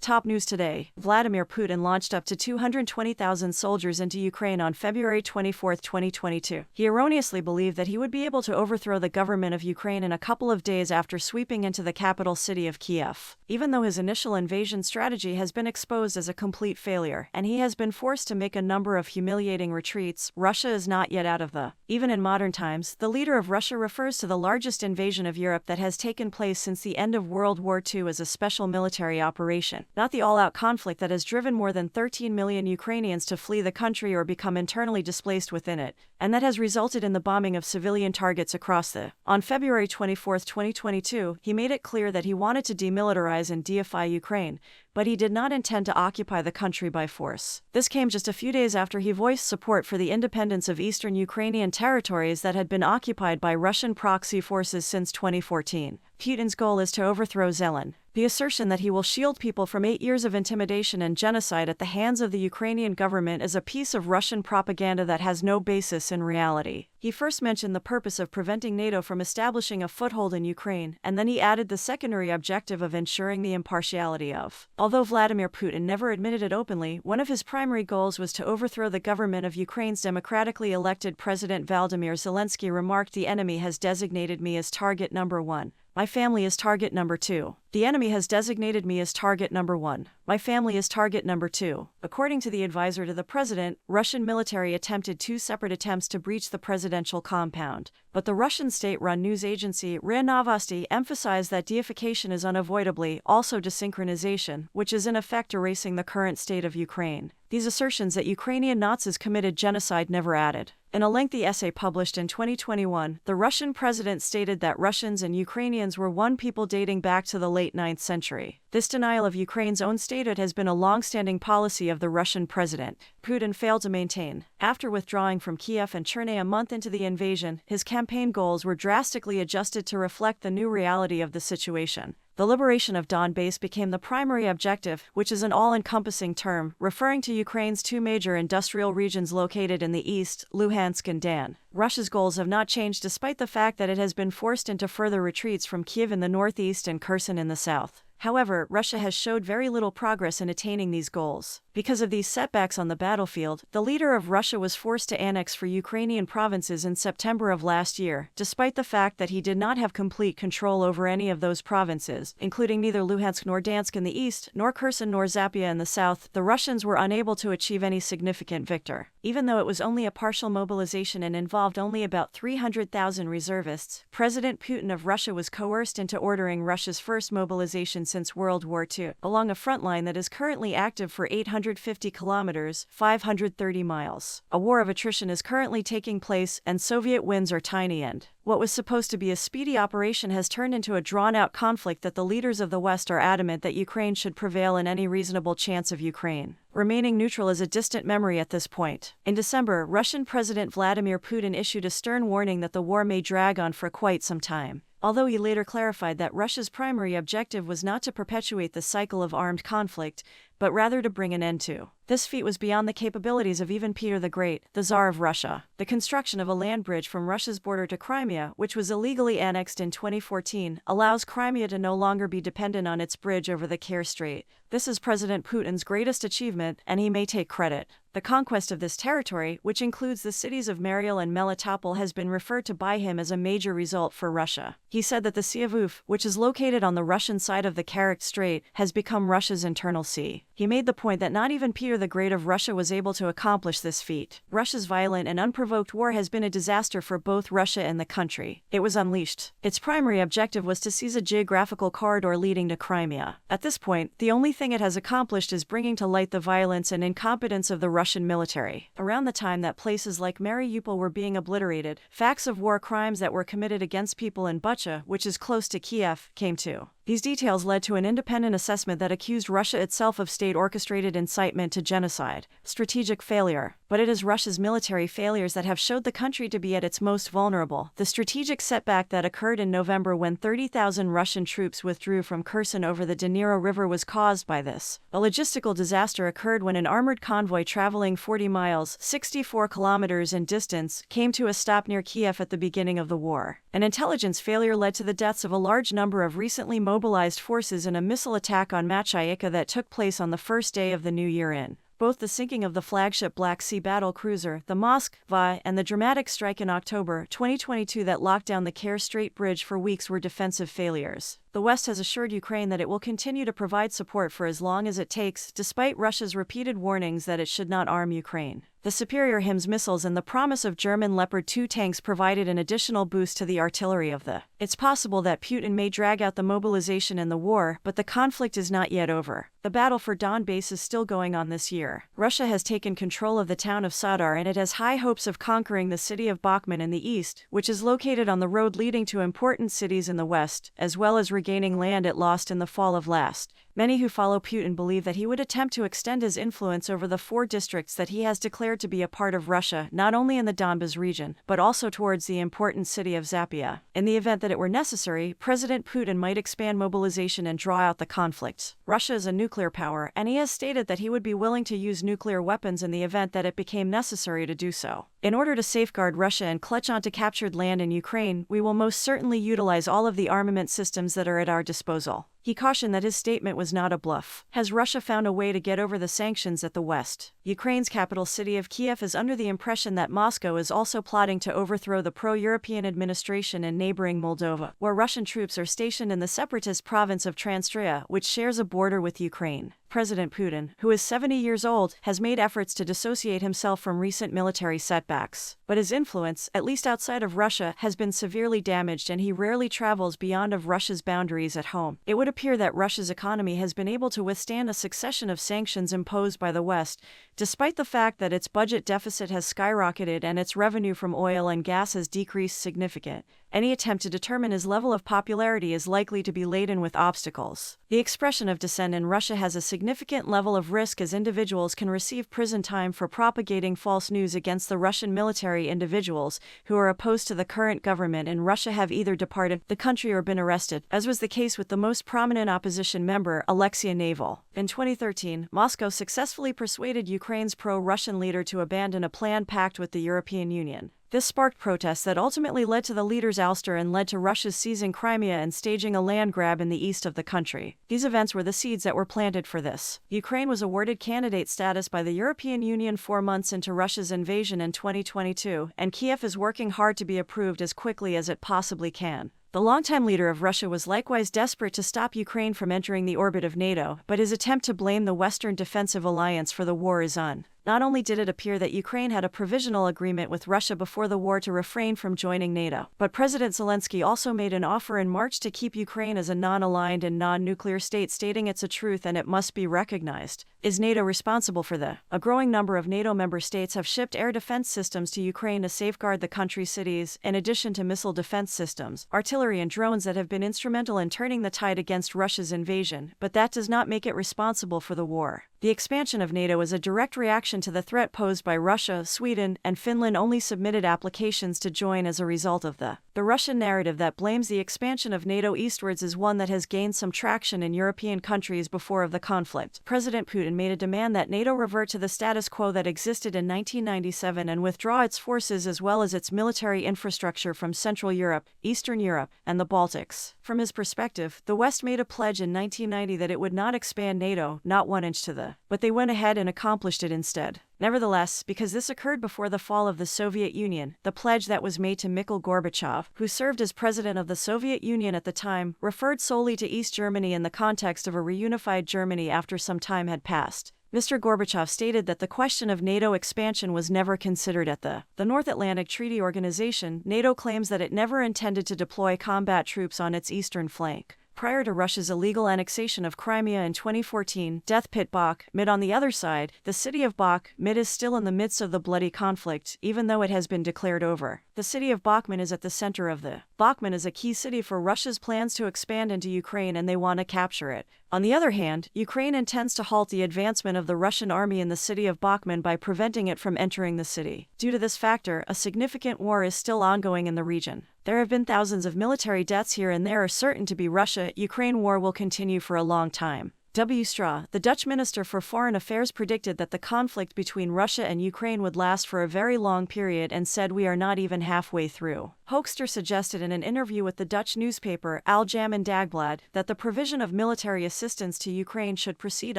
Top news today. Vladimir Putin launched up to 220,000 soldiers into Ukraine on February 24, 2022. He erroneously believed that he would be able to overthrow the government of Ukraine in a couple of days after sweeping into the capital city of Kiev. Even though his initial invasion strategy has been exposed as a complete failure, and he has been forced to make a number of humiliating retreats, Russia is not yet out of the. Even in modern times, the leader of Russia refers to the largest invasion of Europe that has taken place since the end of World War II as a special military operation, not the all-out conflict that has driven more than 13 million Ukrainians to flee the country or become internally displaced within it, and that has resulted in the bombing of civilian targets across the. On February 24, 2022, he made it clear that he wanted to demilitarize and deify Ukraine, but he did not intend to occupy the country by force. This came just a few days after he voiced support for the independence of eastern Ukrainian territories that had been occupied by Russian proxy forces since 2014. Putin's goal is to overthrow Zelensky. The assertion that he will shield people from 8 years of intimidation and genocide at the hands of the Ukrainian government is a piece of Russian propaganda that has no basis in reality. He first mentioned the purpose of preventing NATO from establishing a foothold in Ukraine, and then he added the secondary objective of ensuring the impartiality of. Although Vladimir Putin never admitted it openly, one of his primary goals was to overthrow the government of Ukraine's democratically elected President Volodymyr Zelensky remarked, "The enemy has designated me as target number 1. My family is target number 2. The enemy has designated me as target number 1. My family is target number 2. According to the advisor to the president, Russian military attempted 2 separate attempts to breach the presidential compound, but the Russian state-run news agency RIA Novosti emphasized that deification is unavoidably also desynchronization, which is in effect erasing the current state of Ukraine. These assertions that Ukrainian Nazis committed genocide never added. In a lengthy essay published in 2021, the Russian president stated that Russians and Ukrainians were one people dating back to the late 9th century. This denial of Ukraine's own statehood has been a long-standing policy of the Russian president. Putin failed to maintain. After withdrawing from Kiev and Cherny a month into the invasion, his campaign goals were drastically adjusted to reflect the new reality of the situation. The liberation of Donbass became the primary objective, which is an all-encompassing term, referring to Ukraine's 2 major industrial regions located in the east, Luhansk and Don. Russia's goals have not changed despite the fact that it has been forced into further retreats from Kyiv in the northeast and Kherson in the south. However, Russia has showed very little progress in attaining these goals. Because of these setbacks on the battlefield, the leader of Russia was forced to annex 4 Ukrainian provinces in September of last year, despite the fact that he did not have complete control over any of those provinces, including neither Luhansk nor Donetsk in the east, nor Kherson nor Zaporizhzhia in the south. The Russians were unable to achieve any significant victory. Even though it was only a partial mobilization and involved only about 300,000 reservists, President Putin of Russia was coerced into ordering Russia's first mobilization since World War II, along a front line that is currently active for 850 kilometers, 530 miles. A war of attrition is currently taking place, and Soviet wins are tiny, and what was supposed to be a speedy operation has turned into a drawn-out conflict that the leaders of the West are adamant that Ukraine should prevail in any reasonable chance of Ukraine remaining neutral is a distant memory at this point. In December, Russian President Vladimir Putin issued a stern warning that the war may drag on for quite some time. Although he later clarified that Russia's primary objective was not to perpetuate the cycle of armed conflict, but rather to bring an end to. This feat was beyond the capabilities of even Peter the Great, the Tsar of Russia. The construction of a land bridge from Russia's border to Crimea, which was illegally annexed in 2014, allows Crimea to no longer be dependent on its bridge over the Kerch Strait. This is President Putin's greatest achievement, and he may take credit. The conquest of this territory, which includes the cities of Mariupol and Melitopol, has been referred to by him as a major result for Russia. He said that the Sea of Uf, which is located on the Russian side of the Kerch Strait, has become Russia's internal sea. He made the point that not even Peter the Great of Russia was able to accomplish this feat. Russia's violent and unprovoked war has been a disaster for both Russia and the country. It was unleashed. Its primary objective was to seize a geographical corridor leading to Crimea. At this point, the only thing it has accomplished is bringing to light the violence and incompetence of the Russian military. Around the time that places like Mariupol were being obliterated, facts of war crimes that were committed against people in Bucha, which is close to Kiev, came to. These details led to an independent assessment that accused Russia itself of state-orchestrated incitement to genocide, strategic failure. But it is Russia's military failures that have showed the country to be at its most vulnerable. The strategic setback that occurred in November when 30,000 Russian troops withdrew from Kherson over the Dnipro River was caused by this. A logistical disaster occurred when an armored convoy traveling 40 miles, 64 kilometers in distance, came to a stop near Kiev at the beginning of the war. An intelligence failure led to the deaths of a large number of recently mobilized mobilized forces in a missile attack on Machaika that took place on the first day of the new year in. Both the sinking of the flagship Black Sea battle cruiser, the Moskva, and the dramatic strike in October 2022 that locked down the Kerch Strait Bridge for weeks were defensive failures. The West has assured Ukraine that it will continue to provide support for as long as it takes, despite Russia's repeated warnings that it should not arm Ukraine. The Superior HIMARS missiles and the promise of German Leopard 2 tanks provided an additional boost to the artillery of the. It's possible that Putin may drag out the mobilization in the war, but the conflict is not yet over. The battle for Donbass is still going on this year. Russia has taken control of the town of Soledar and it has high hopes of conquering the city of Bakhmut in the east, which is located on the road leading to important cities in the west, as well as regaining land it lost in the fall of last. Many who follow Putin believe that he would attempt to extend his influence over the 4 districts that he has declared to be a part of Russia, not only in the Donbas region, but also towards the important city of Zaporizhzhia. In the event that it were necessary, President Putin might expand mobilization and draw out the conflict. Russia is a nuclear power, and he has stated that he would be willing to use nuclear weapons in the event that it became necessary to do so. In order to safeguard Russia and clutch onto captured land in Ukraine, we will most certainly utilize all of the armament systems that are at our disposal. He cautioned that his statement was not a bluff. Has Russia found a way to get over the sanctions at the West? Ukraine's capital city of Kiev is under the impression that Moscow is also plotting to overthrow the pro-European administration in neighboring Moldova, where Russian troops are stationed in the separatist province of Transnistria, which shares a border with Ukraine. President Putin, who is 70 years old, has made efforts to dissociate himself from recent military setbacks. But his influence, at least outside of Russia, has been severely damaged and he rarely travels beyond of Russia's boundaries at home. It would appear that Russia's economy has been able to withstand a succession of sanctions imposed by the West, despite the fact that its budget deficit has skyrocketed and its revenue from oil and gas has decreased significantly. Any attempt to determine his level of popularity is likely to be laden with obstacles. The expression of dissent in Russia has a significant level of risk as individuals can receive prison time for propagating false news against the Russian military. Individuals who are opposed to the current government in Russia have either departed the country or been arrested, as was the case with the most prominent opposition member, Alexei Navalny. In 2013, Moscow successfully persuaded Ukraine's pro-Russian leader to abandon a planned pact with the European Union. This sparked protests that ultimately led to the leader's ouster and led to Russia's seizing Crimea and staging a land grab in the east of the country. These events were the seeds that were planted for this. Ukraine was awarded candidate status by the European Union 4 months into Russia's invasion in 2022, and Kiev is working hard to be approved as quickly as it possibly can. The longtime leader of Russia was likewise desperate to stop Ukraine from entering the orbit of NATO, but his attempt to blame the Western Defensive Alliance for the war is on. Not only did it appear that Ukraine had a provisional agreement with Russia before the war to refrain from joining NATO, but President Zelensky also made an offer in March to keep Ukraine as a non-aligned and non-nuclear state, stating it's a truth and it must be recognized. Is NATO responsible for the? A growing number of NATO member states have shipped air defense systems to Ukraine to safeguard the country's cities, in addition to missile defense systems, artillery and drones that have been instrumental in turning the tide against Russia's invasion, but that does not make it responsible for the war. The expansion of NATO is a direct reaction to the threat posed by Russia. Sweden and Finland only submitted applications to join as a result of the Russian narrative that blames the expansion of NATO eastwards is one that has gained some traction in European countries before of the conflict. President Putin made a demand that NATO revert to the status quo that existed in 1997 and withdraw its forces as well as its military infrastructure from Central Europe, Eastern Europe, and the Baltics. From his perspective, the West made a pledge in 1990 that it would not expand NATO, not 1 inch to the, but they went ahead and accomplished it instead. Nevertheless, because this occurred before the fall of the Soviet Union, the pledge that was made to Mikhail Gorbachev, who served as president of the Soviet Union at the time, referred solely to East Germany in the context of a reunified Germany after some time had passed. Mr. Gorbachev stated that the question of NATO expansion was never considered at the North Atlantic Treaty Organization. NATO claims that it never intended to deploy combat troops on its eastern flank. Prior to Russia's illegal annexation of Crimea in 2014, Death Pit Bakhmut on the other side, the city of Bakhmut is still in the midst of the bloody conflict, even though it has been declared over. The city of Bakhmut is at the center of the. Bakhmut is a key city for Russia's plans to expand into Ukraine and they want to capture it. On the other hand, Ukraine intends to halt the advancement of the Russian army in the city of Bakhmut by preventing it from entering the city. Due to this factor, a significant war is still ongoing in the region. There have been thousands of military deaths here and there are certain to be Russia-Ukraine war will continue for a long time. W. Straw, the Dutch Minister for Foreign Affairs, predicted that the conflict between Russia and Ukraine would last for a very long period and said we are not even halfway through. Hoekstra suggested in an interview with the Dutch newspaper Algemeen Dagblad that the provision of military assistance to Ukraine should proceed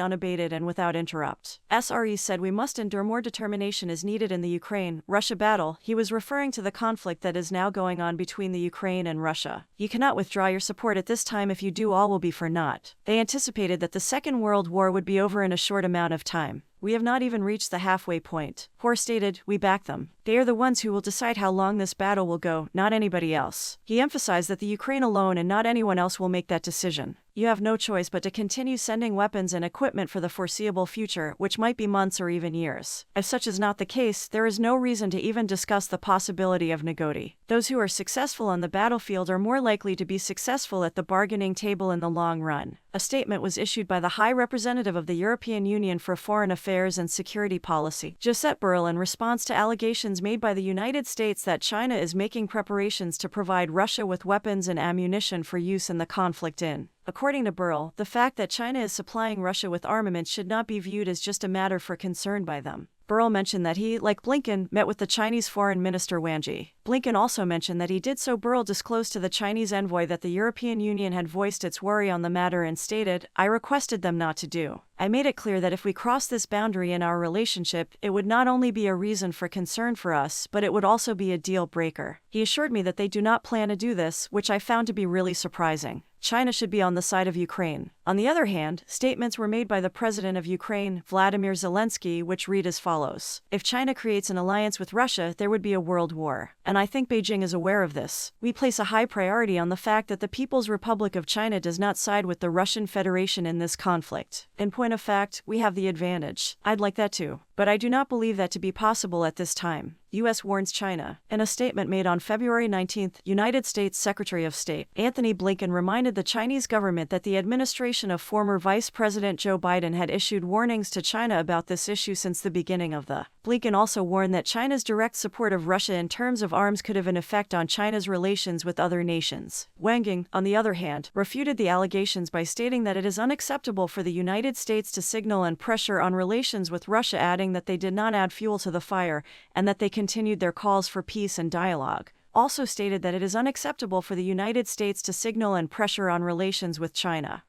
unabated and without interrupt. SRE said we must endure more determination is needed in the Ukraine-Russia battle. He was referring to the conflict that is now going on between the Ukraine and Russia. You cannot withdraw your support at this time. If you do, all will be for naught. They anticipated that the Second World War would be over in a short amount of time. We have not even reached the halfway point. Hoare stated, we back them. They are the ones who will decide how long this battle will go, not anybody else. He emphasized that the Ukraine alone and not anyone else will make that decision. You have no choice but to continue sending weapons and equipment for the foreseeable future, which might be months or even years. If such is not the case, there is no reason to even discuss the possibility of negoti. Those who are successful on the battlefield are more likely to be successful at the bargaining table in the long run. A statement was issued by the High Representative of the European Union for Foreign Affairs and Security Policy, Josep Borrell, in response to allegations made by the United States that China is making preparations to provide Russia with weapons and ammunition for use in the conflict in. According to Borrell, the fact that China is supplying Russia with armaments should not be viewed as just a matter for concern by them. Borrell mentioned that he, like Blinken, met with the Chinese Foreign Minister Wang Yi. Blinken also mentioned that he did so. Borrell disclosed to the Chinese envoy that the European Union had voiced its worry on the matter and stated, I requested them not to do. I made it clear that if we cross this boundary in our relationship, it would not only be a reason for concern for us, but it would also be a deal breaker. He assured me that they do not plan to do this, which I found to be really surprising. China should be on the side of Ukraine. On the other hand, statements were made by the president of Ukraine, Vladimir Zelensky, which read as follows. If China creates an alliance with Russia, there would be a world war. And I think Beijing is aware of this. We place a high priority on the fact that the People's Republic of China does not side with the Russian Federation in this conflict. In point of fact, we have the advantage. I'd like that too. But I do not believe that to be possible at this time. U.S. warns China. In a statement made on February 19, United States Secretary of State Antony Blinken reminded the Chinese government that the administration of former Vice President Joe Biden had issued warnings to China about this issue since the beginning of the. Blinken also warned that China's direct support of Russia in terms of arms could have an effect on China's relations with other nations. Wang Yi, on the other hand, refuted the allegations by stating that it is unacceptable for the United States to signal and pressure on relations with Russia, adding that they did not add fuel to the fire and that they continued their calls for peace and dialogue. Also stated that it is unacceptable for the United States to signal and pressure on relations with China.